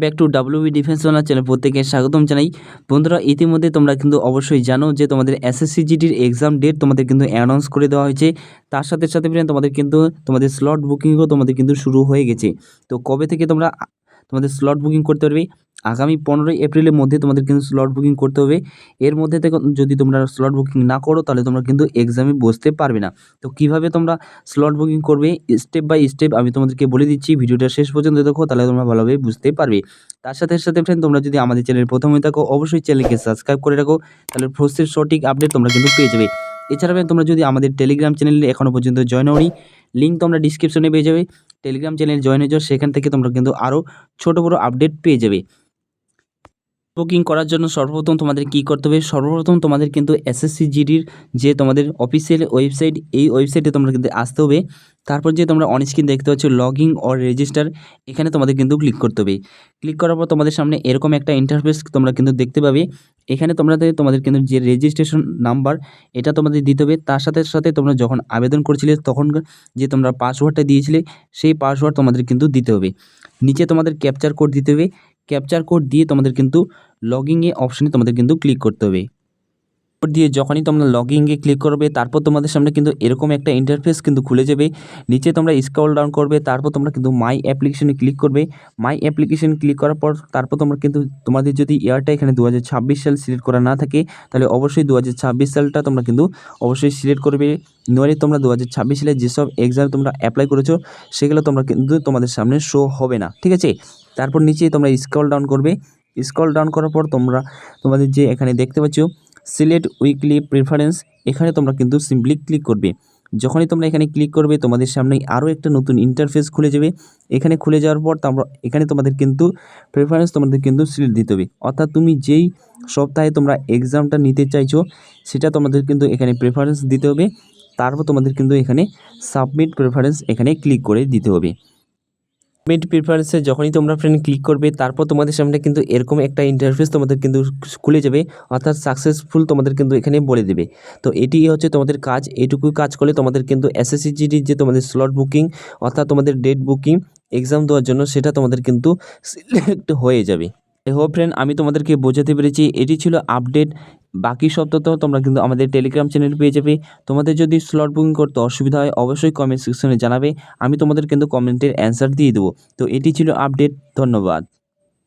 Back to WB defence ওয়ালা channel প্রত্যেকে স্বাগতম জানাই। বন্ধুরা, ইতিমধ্যে তোমরা কিন্তু অবশ্যই জানো যে তোমাদের এসএসসি জিডির এক্সাম ডেট তোমাদের কিন্তু অ্যানাউন্স করে দেওয়া হয়েছে। তার সাথে সাথে ফ্রেন্ড তোমাদের কিন্তু তোমাদের স্লট বুকিংও তোমাদের কিন্তু শুরু হয়ে গেছে। তো কবে থেকে তোমরা তোমাদের স্লট বুকিং করতে পারবে? আগামী 15ই এপ্রিলের মধ্যে তোমাদের কিন্তু স্লট বুকিং করতে হবে। এর মধ্যে থেকে যদি তোমরা স্লট বুকিং না করো তাহলে তোমরা কিন্তু এক্সামে বসতে পারবে না। তো কিভাবে তোমরা স্লট বুকিং করবে স্টেপ বাই স্টেপ আমি তোমাদেরকে বলে দিচ্ছি। ভিডিওটা শেষ পর্যন্ত দেখো, তাহলে তোমরা ভালোভাবে বুঝতে পারবে। তার সাথে সাথে ফ্রেন্ড তোমরা যদি আমাদের চ্যানেল প্রথম হয়ে থাকো অবশ্যই চ্যানেলকে সাবস্ক্রাইব করে রাখো, তাহলে প্রসেসের সঠিক আপডেট তোমরা কিন্তু পেয়ে যাবে। এছাড়া তোমরা যদি আমাদের টেলিগ্রাম চ্যানেলে এখনও পর্যন্ত জয়েন হওনি, লিঙ্ক তোমরা ডিসক্রিপশনে পেয়ে যাবে। টেলিগ্রাম চ্যানেল জয়েন হয়ে যাও, সেখান থেকে তোমরা কিন্তু আরও ছোটো বড়ো আপডেট পেয়ে যাবে। বুকিং করার জন্য সর্বপ্রথম তোমাদের কি করতে হবে? সর্বপ্রথম তোমাদের কিন্তু এসএসসি জিডির যে তোমাদের অফিসিয়াল ওয়েবসাইট, এই ওয়েবসাইটে তোমরা কিন্তু আসতে হবে। তারপর যে তোমরা অন স্ক্রিন দেখতে পাচ্ছ লগইন অর রেজিস্টার, এখানে তোমাদের কিন্তু ক্লিক করতে হবে। ক্লিক করার পর তোমাদের সামনে এরকম একটা ইন্টারফেস তোমরা কিন্তু দেখতে পাবে। এখানে তোমাদের কিন্তু যে রেজিস্ট্রেশন নাম্বার এটা তোমাদের দিতে হবে। তার সাথে সাথে তোমরা যখন আবেদন করছিলে তখন যে তোমরা পাসওয়ার্ডটা দিয়েছিলে সেই পাসওয়ার্ড তোমাদের কিন্তু দিতে হবে। নিচে তোমাদের ক্যাপচার কোড দিতে হবে। ক্যাপচার কোড দিয়ে তোমাদের কিন্তু লগইনে অপশানে তোমাদের কিন্তু ক্লিক করতে হবে। কোড দিয়ে যখনই তোমরা লগইনে ক্লিক করবে তারপর তোমাদের সামনে কিন্তু এরকম একটা ইন্টারফেস কিন্তু খুলে যাবে। নিচে তোমরা স্ক্রল ডাউন করবে, তারপর তোমরা কিন্তু মাই অ্যাপ্লিকেশনে ক্লিক করবে। মাই অ্যাপ্লিকেশন ক্লিক করার পর তারপর তোমরা কিন্তু তোমাদের যদি ইয়ারটা এখানে 2026 সাল সিলেক্ট করা না থাকে তাহলে অবশ্যই 2026 সালটা তোমরা কিন্তু অবশ্যই সিলেক্ট করবে। নইলে তোমরা 2026 সালে যেসব এক্সাম তোমরা অ্যাপ্লাই করেছো সেগুলো তোমরা কিন্তু তোমাদের সামনে শো হবে না, ঠিক আছে? তারপর নিচে তোমরা স্ক্রল ডাউন করবে। স্ক্রল ডাউন করার পর তোমরা তোমাদের যে এখানে দেখতে পাচ্ছ সিলেক্ট উইকলি প্রেফারেন্স, এখানে তোমরা কিন্তু সিম্পলি ক্লিক করবে। যখনই তোমরা এখানে ক্লিক করবে তোমাদের সামনে আরও একটা নতুন ইন্টারফেস খুলে যাবে। এখানে খুলে যাওয়ার পর তোমরা এখানে তোমাদের কিন্তু প্রেফারেন্স তোমাদের কিন্তু সিলেক্ট দিতে হবে, অর্থাৎ তুমি যেই সপ্তাহে তোমরা এক্সামটা নিতে চাইছো সেটা তোমাদের কিন্তু এখানে প্রেফারেন্স দিতে হবে। তারপর তোমাদের কিন্তু এখানে সাবমিট প্রেফারেন্স এখানে ক্লিক করে দিতে হবে। সাবমিট প্রেফারেন্সে যখনই তোমরা ফ্রেন্ড ক্লিক করবে তারপর তোমাদের সামনে কিন্তু এরকম একটা ইন্টারফেস তোমাদের কিন্তু খুলে যাবে, অর্থাৎ সাকসেসফুল তোমাদের কিন্তু এখানে বলে দেবে। তো এটি হচ্ছে তোমাদের কাজ। এইটুকু কাজ করলে তোমাদের কিন্তু এসএসসি জিডির যে তোমাদের স্লট বুকিং অর্থাৎ তোমাদের ডেট বুকিং এক্সাম দেওয়ার জন্য সেটা তোমাদের কিন্তু সিলেক্ট হয়ে যাবে। হোপ ফ্রেন্ড আমি তোমাদেরকে বোঝাতে পেরেছি। এটি ছিল আপডেট। বাকি সব তথ্য তোমরা কিন্তু আমাদের টেলিগ্রাম চ্যানেল পেয়ে যাবে। তোমাদের যদি স্লট বুকিং করতে অসুবিধা হয় অবশ্যই কমেন্ট সেকশনে জানাবে, আমি তোমাদের কিন্তু কমেন্টের অ্যান্সার দিয়ে দেবো। তো এটি ছিল আপডেট। ধন্যবাদ।